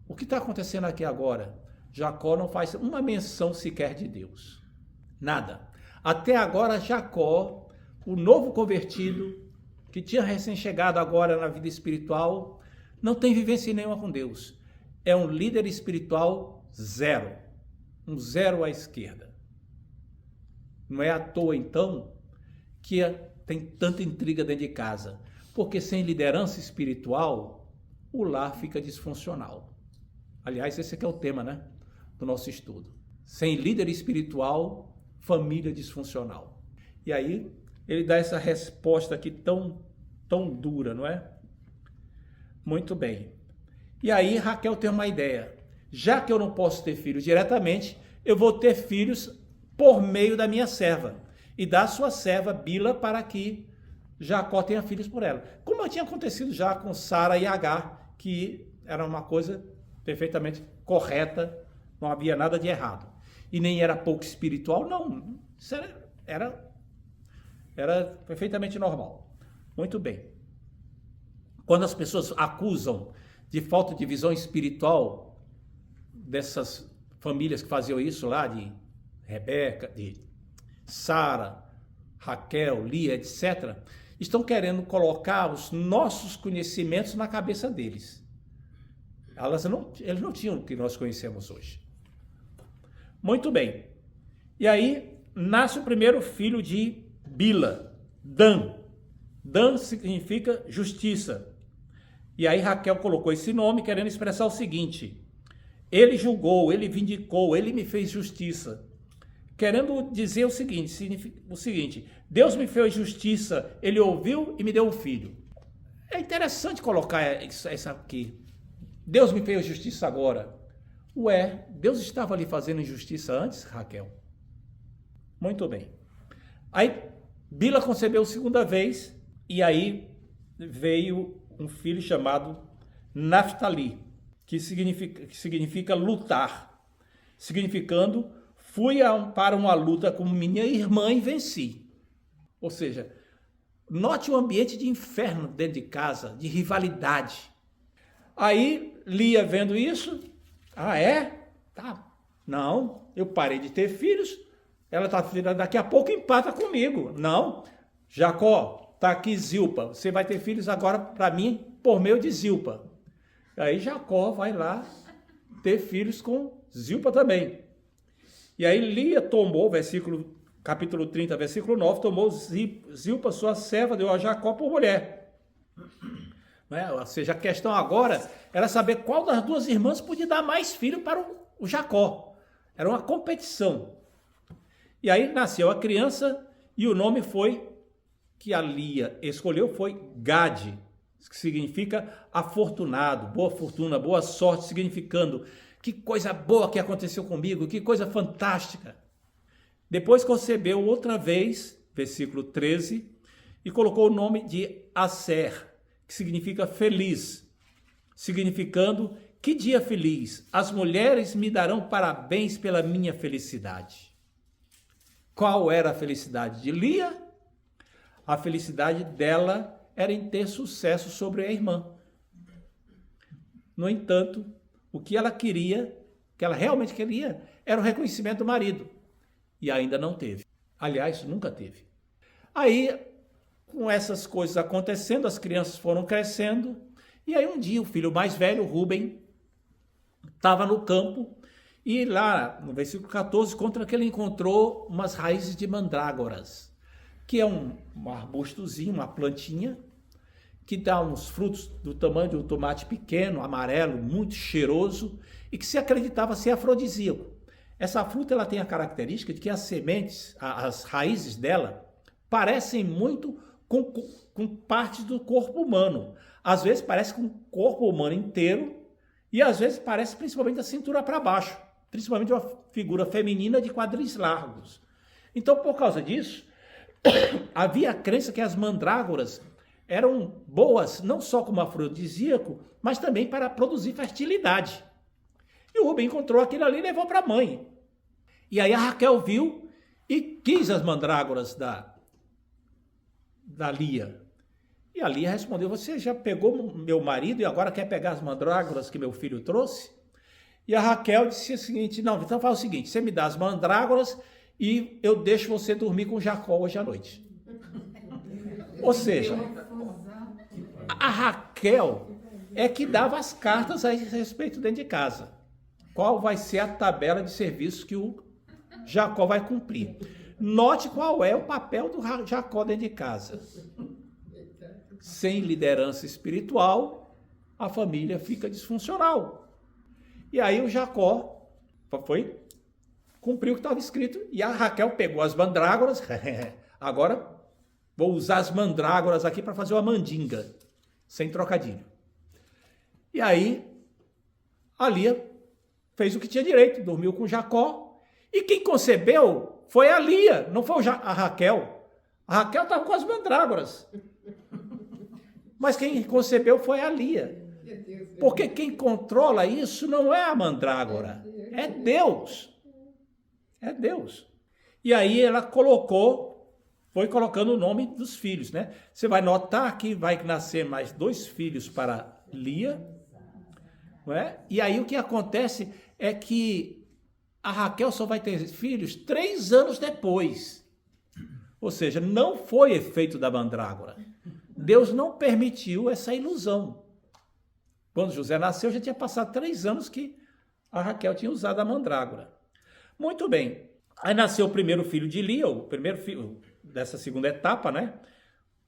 O que está acontecendo aqui agora? Jacó não faz uma menção sequer de Deus. Nada. Até agora, Jacó, o novo convertido, que tinha recém-chegado agora na vida espiritual, não tem vivência nenhuma com Deus. É um líder espiritual zero. Um zero à esquerda. Não é à toa, então, que tem tanta intriga dentro de casa. Porque sem liderança espiritual, o lar fica disfuncional. Aliás, esse aqui é o tema, né, do nosso estudo. Sem líder espiritual, família disfuncional. E aí, ele dá essa resposta aqui tão dura, não é? Muito bem. E aí, Raquel tem uma ideia. Já que eu não posso ter filhos diretamente, eu vou ter filhos por meio da minha serva. E da sua serva, Bila, para que Jacó tenha filhos por ela. Como tinha acontecido já com Sara e Agar, que era uma coisa perfeitamente correta, não havia nada de errado. E nem era pouco espiritual, não. Isso era perfeitamente normal. Muito bem. Quando as pessoas acusam de falta de visão espiritual dessas famílias que faziam isso lá, de Rebeca, de Sara, Raquel, Lia, etc., estão querendo colocar os nossos conhecimentos na cabeça deles. Eles não tinham o que nós conhecemos hoje. Muito bem. E aí nasce o primeiro filho de Bila, Dan. Dan significa justiça. E aí Raquel colocou esse nome querendo expressar o seguinte: ele julgou, ele vindicou, ele me fez justiça. Querendo dizer o seguinte, Deus me fez justiça, ele ouviu e me deu um filho. É interessante colocar isso aqui. Deus me fez justiça agora. Ué, Deus estava ali fazendo injustiça antes, Raquel? Muito bem. Aí Bila concebeu segunda vez e aí veio um filho chamado Naftali, que significa lutar, significando fui para uma luta com minha irmã e venci. Ou seja, note o ambiente de inferno dentro de casa, de rivalidade. Aí Lia vendo isso, tá, Não, eu parei de ter filhos, ela está daqui a pouco empata comigo. Não, Jacó, está aqui Zilpa, você vai ter filhos agora para mim por meio de Zilpa. Aí Jacó vai lá ter filhos com Zilpa também. E aí Lia tomou, capítulo 30, versículo 9, tomou Zilpa, sua serva, deu a Jacó por mulher. Ou seja, a questão agora era saber qual das duas irmãs podia dar mais filho para o Jacó. Era uma competição. E aí nasceu a criança e o nome que a Lia escolheu foi Gade, que significa afortunado, boa fortuna, boa sorte, significando que coisa boa que aconteceu comigo, que coisa fantástica. Depois concebeu outra vez, versículo 13, e colocou o nome de Aser, que significa feliz, significando que dia feliz, as mulheres me darão parabéns pela minha felicidade. Qual era a felicidade de Lia? A felicidade dela era em ter sucesso sobre a irmã. No entanto, o que ela queria, que ela realmente queria, era o reconhecimento do marido. E ainda não teve. Aliás, nunca teve. Aí, com essas coisas acontecendo, as crianças foram crescendo, e aí um dia o filho mais velho, Rúben, estava no campo, e lá no versículo 14, conta que ele encontrou umas raízes de mandrágoras, que é um arbustozinho, uma plantinha, que dá uns frutos do tamanho de um tomate pequeno, amarelo, muito cheiroso, e que se acreditava ser afrodisíaco. Essa fruta ela tem a característica de que as sementes, as raízes dela, parecem muito com partes do corpo humano. Às vezes parece com o corpo humano inteiro e às vezes parece principalmente da cintura para baixo, principalmente uma figura feminina de quadris largos. Então, por causa disso, havia a crença que as mandrágoras eram boas não só como afrodisíaco, mas também para produzir fertilidade. E o Rubem encontrou aquilo ali e levou para a mãe. E aí a Raquel viu e quis as mandrágoras da Lia. E a Lia respondeu, você já pegou meu marido e agora quer pegar as mandrágoras que meu filho trouxe? E a Raquel disse o seguinte, não, então faz o seguinte, você me dá as mandrágoras e eu deixo você dormir com Jacó hoje à noite. Ou seja, a Raquel é que dava as cartas a esse respeito dentro de casa. Qual vai ser a tabela de serviço que o Jacó vai cumprir. Note qual é o papel do Jacó dentro de casa. Sem liderança espiritual, a família fica disfuncional. E aí o Jacó cumpriu o que estava escrito. E a Raquel pegou as mandrágoras. Agora vou usar as mandrágoras aqui para fazer uma mandinga. Sem trocadilho. E aí a Lia fez o que tinha direito. Dormiu com Jacó. E quem concebeu foi a Lia, não foi a Raquel. A Raquel estava com as mandrágoras. Mas quem concebeu foi a Lia. Porque quem controla isso não é a mandrágora, é Deus. É Deus. E aí ela foi colocando o nome dos filhos, né? Você vai notar que vai nascer mais 2 filhos para Lia, não é? E aí o que acontece é que a Raquel só vai ter filhos 3 anos depois. Ou seja, não foi efeito da mandrágora. Deus não permitiu essa ilusão. Quando José nasceu, já tinha passado 3 anos que a Raquel tinha usado a mandrágora. Muito bem. Aí nasceu o primeiro filho de Lia, o primeiro filho dessa segunda etapa, né?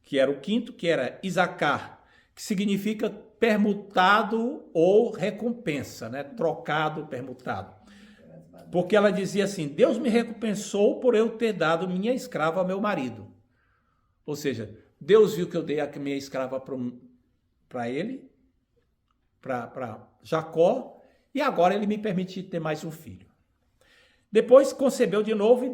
Que era o quinto, que era Isacar, que significa permutado ou recompensa, né? Trocado, permutado. Porque ela dizia assim, Deus me recompensou por eu ter dado minha escrava ao meu marido. Ou seja, Deus viu que eu dei a minha escrava para ele, para Jacó, e agora ele me permitiu ter mais um filho. Depois concebeu de novo e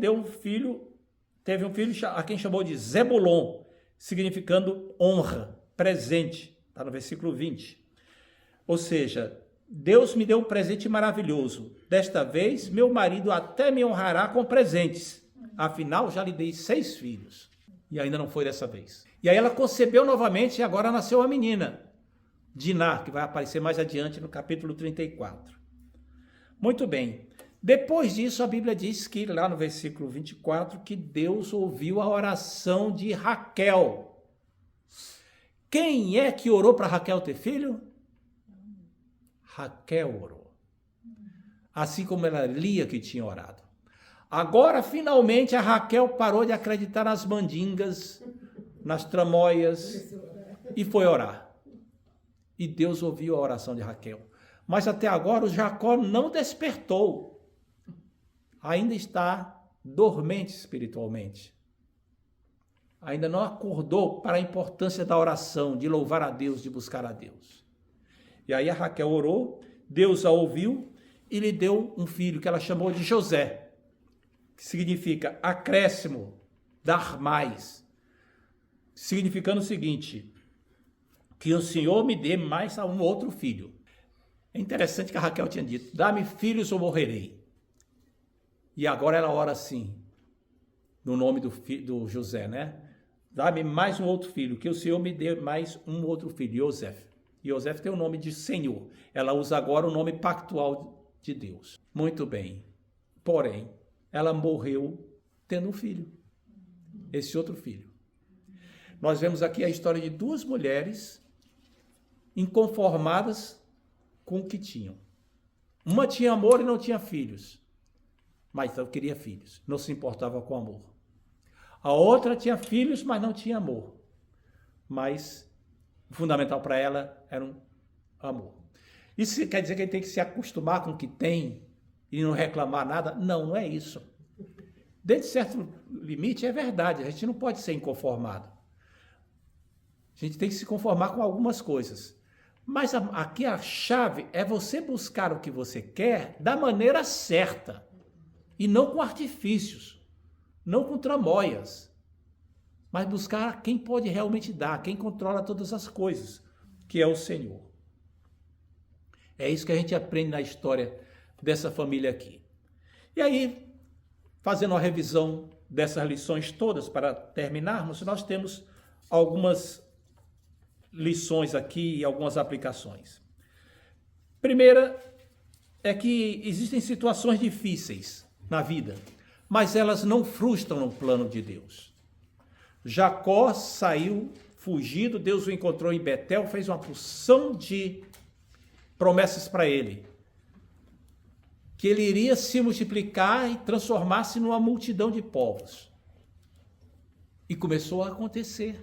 teve um filho a quem chamou de Zebulon, significando honra, presente, está no versículo 20. Ou seja, Deus me deu um presente maravilhoso. Desta vez, meu marido até me honrará com presentes. Afinal, já lhe dei 6 filhos. E ainda não foi dessa vez. E aí ela concebeu novamente e agora nasceu a menina, Diná, que vai aparecer mais adiante no capítulo 34. Muito bem. Depois disso, a Bíblia diz que, lá no versículo 24, que Deus ouviu a oração de Raquel. Quem é que orou para Raquel ter filho? Raquel orou. Assim como era Lia que tinha orado. Agora, finalmente, a Raquel parou de acreditar nas mandingas, nas tramóias, e foi orar. E Deus ouviu a oração de Raquel. Mas até agora o Jacó não despertou. Ainda está dormente espiritualmente. Ainda não acordou para a importância da oração, de louvar a Deus, de buscar a Deus. E aí a Raquel orou, Deus a ouviu e lhe deu um filho que ela chamou de José, que significa acréscimo, dar mais. Significando o seguinte, que o Senhor me dê mais a um outro filho. É interessante que a Raquel tinha dito, dá-me filhos ou morrerei. E agora ela ora assim, no nome do José, né? Dá-me mais um outro filho, que o Senhor me dê mais um outro filho, Yosef. Yosef tem o nome de Senhor. Ela usa agora o nome pactual de Deus. Muito bem. Porém, ela morreu tendo um filho. Esse outro filho. Nós vemos aqui a história de duas mulheres inconformadas com o que tinham. Uma tinha amor e não tinha filhos. Mas ela queria filhos, não se importava com amor. A outra tinha filhos, mas não tinha amor. Mas o fundamental para ela era um amor. Isso quer dizer que ele tem que se acostumar com o que tem e não reclamar nada? Não, não é isso. Dentro de certo limite é verdade, a gente não pode ser inconformado. A gente tem que se conformar com algumas coisas. Mas aqui a chave é você buscar o que você quer da maneira certa. E não com artifícios, não com tramóias, mas buscar quem pode realmente dar, quem controla todas as coisas, que é o Senhor. É isso que a gente aprende na história dessa família aqui. E aí, fazendo uma revisão dessas lições todas, para terminarmos, nós temos algumas lições aqui e algumas aplicações. Primeira é que existem situações difíceis na vida, mas elas não frustram o plano de Deus. Jacó saiu fugido, Deus o encontrou em Betel, fez uma porção de promessas para ele, que ele iria se multiplicar e transformar-se numa multidão de povos. E começou a acontecer.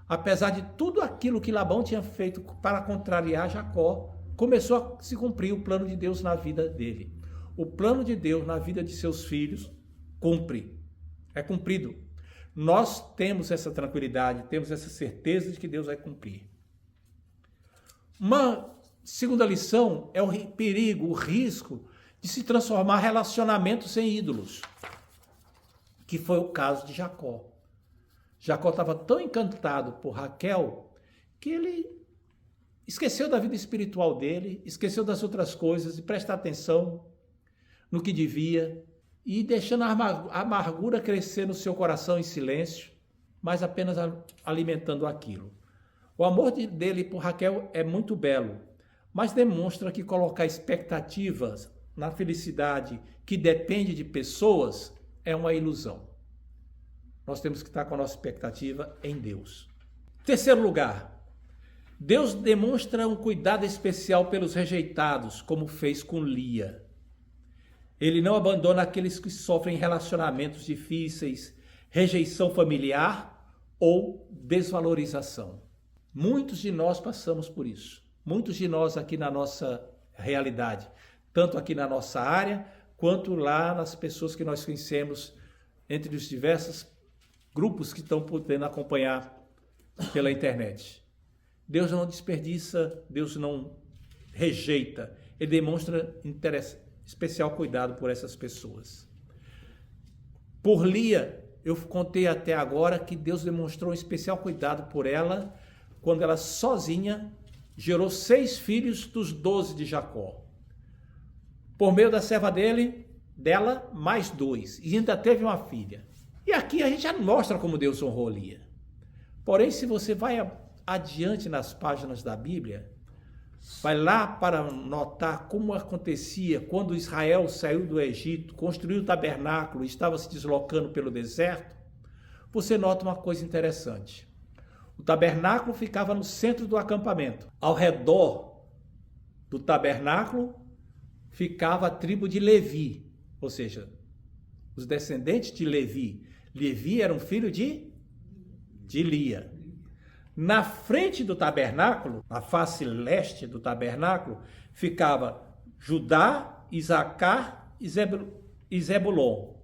Apesar de tudo aquilo que Labão tinha feito para contrariar Jacó, começou a se cumprir o plano de Deus na vida dele. O plano de Deus na vida de seus filhos é cumprido. Nós temos essa tranquilidade, temos essa certeza de que Deus vai cumprir. Uma segunda lição é o perigo, o risco de se transformar relacionamentos em ídolos, que foi o caso de Jacó. Jacó estava tão encantado por Raquel que ele esqueceu da vida espiritual dele, esqueceu das outras coisas e prestar atenção no que devia e deixando a amargura crescer no seu coração em silêncio, mas apenas alimentando aquilo. O amor dele por Raquel é muito belo, mas demonstra que colocar expectativas na felicidade que depende de pessoas é uma ilusão. Nós temos que estar com a nossa expectativa em Deus. Terceiro lugar, Deus demonstra um cuidado especial pelos rejeitados, como fez com Lia. Ele não abandona aqueles que sofrem relacionamentos difíceis, rejeição familiar ou desvalorização. Muitos de nós passamos por isso. Muitos de nós aqui na nossa realidade, tanto aqui na nossa área, quanto lá nas pessoas que nós conhecemos, entre os diversos grupos que estão podendo acompanhar pela internet. Deus não desperdiça, Deus não rejeita, Ele demonstra especial cuidado por essas pessoas. Por Lia, eu contei até agora que Deus demonstrou um especial cuidado por ela quando ela sozinha gerou 6 filhos dos 12 de Jacó. Por meio da serva dela, mais 2. E ainda teve uma filha. E aqui a gente já mostra como Deus honrou Lia. Porém, se você vai adiante nas páginas da Bíblia, vai lá para notar como acontecia quando Israel saiu do Egito, construiu o tabernáculo e estava se deslocando pelo deserto, você nota uma coisa interessante. O tabernáculo ficava no centro do acampamento. Ao redor do tabernáculo ficava a tribo de Levi, ou seja, os descendentes de Levi. Levi era um filho de Lia. Na frente do tabernáculo, na face leste do tabernáculo, ficava Judá, Isacar e Zebulon,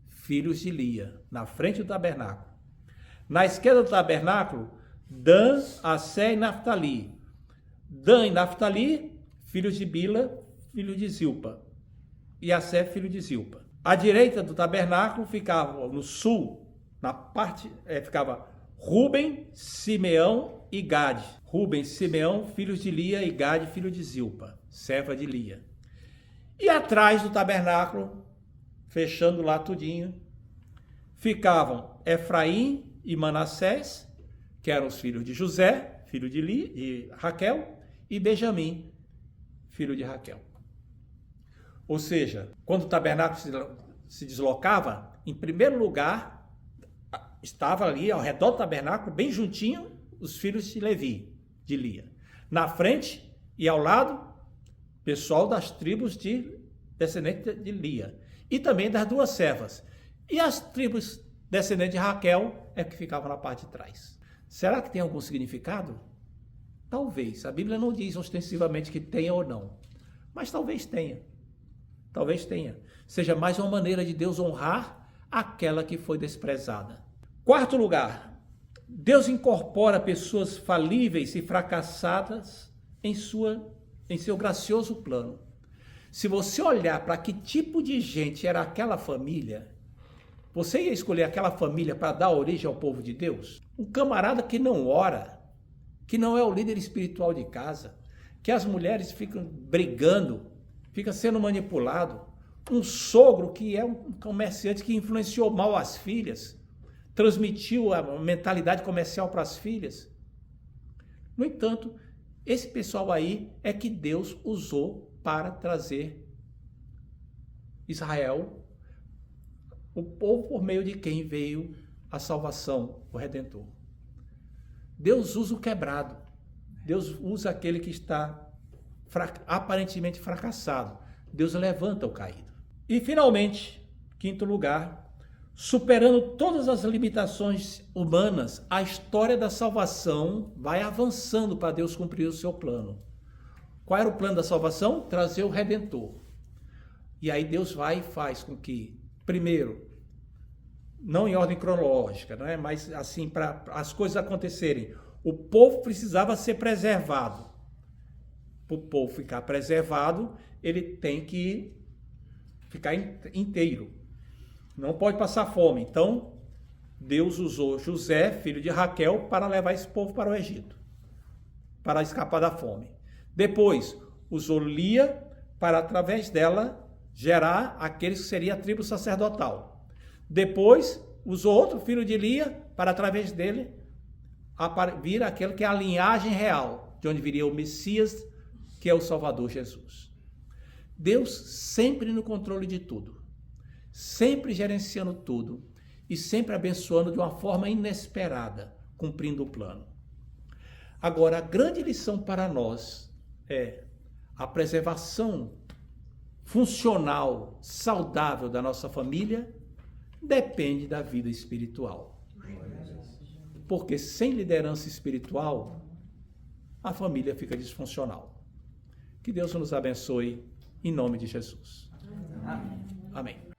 filhos de Lia, na frente do tabernáculo. Na esquerda do tabernáculo, Dan, Assé e Naftali. Dan e Naftali, filhos de Bila, filho de Zilpa. E Assé, filho de Zilpa. À direita do tabernáculo ficava, no sul, na parte, ficava Ruben, Simeão e Gade. Ruben, Simeão, filhos de Lia, e Gade, filho de Zilpa, serva de Lia. E atrás do tabernáculo, fechando lá tudinho, ficavam Efraim e Manassés, que eram os filhos de José, filho de Raquel, e Benjamim, filho de Raquel. Ou seja, quando o tabernáculo se deslocava, em primeiro lugar, estava ali ao redor do tabernáculo, bem juntinho, os filhos de Levi, de Lia. Na frente e ao lado, pessoal das tribos de descendentes de Lia. E também das duas servas. E as tribos descendentes de Raquel é que ficavam na parte de trás. Será que tem algum significado? Talvez. A Bíblia não diz ostensivamente que tenha ou não. Mas talvez tenha. Talvez tenha. Seja mais uma maneira de Deus honrar aquela que foi desprezada. Quarto lugar, Deus incorpora pessoas falíveis e fracassadas em seu gracioso plano. Se você olhar para que tipo de gente era aquela família, você ia escolher aquela família para dar origem ao povo de Deus? Um camarada que não ora, que não é o líder espiritual de casa, que as mulheres ficam brigando, fica sendo manipulado, um sogro que é um comerciante que influenciou mal as filhas, transmitiu a mentalidade comercial para as filhas. No entanto, esse pessoal aí é que Deus usou para trazer Israel, o povo por meio de quem veio a salvação, o Redentor. Deus usa o quebrado. Deus usa aquele que está aparentemente fracassado. Deus levanta o caído. E finalmente, quinto lugar, superando todas as limitações humanas, a história da salvação vai avançando para Deus cumprir o seu plano. Qual era o plano da salvação? Trazer o Redentor. E aí Deus vai e faz com que, primeiro, não em ordem cronológica, não é? Mas assim, para as coisas acontecerem, o povo precisava ser preservado. Para o povo ficar preservado, ele tem que ficar inteiro. Não pode passar fome. Então, Deus usou José, filho de Raquel, para levar esse povo para o Egito, para escapar da fome. Depois, usou Lia para, através dela, gerar aqueles que seria a tribo sacerdotal. Depois, usou outro filho de Lia para, através dele, vir aquele que é a linhagem real, de onde viria o Messias, que é o Salvador Jesus. Deus sempre no controle de tudo, sempre gerenciando tudo e sempre abençoando de uma forma inesperada, cumprindo o plano. Agora, a grande lição para nós é a preservação funcional, saudável da nossa família depende da vida espiritual. Porque sem liderança espiritual, a família fica disfuncional. Que Deus nos abençoe em nome de Jesus. Amém. Amém.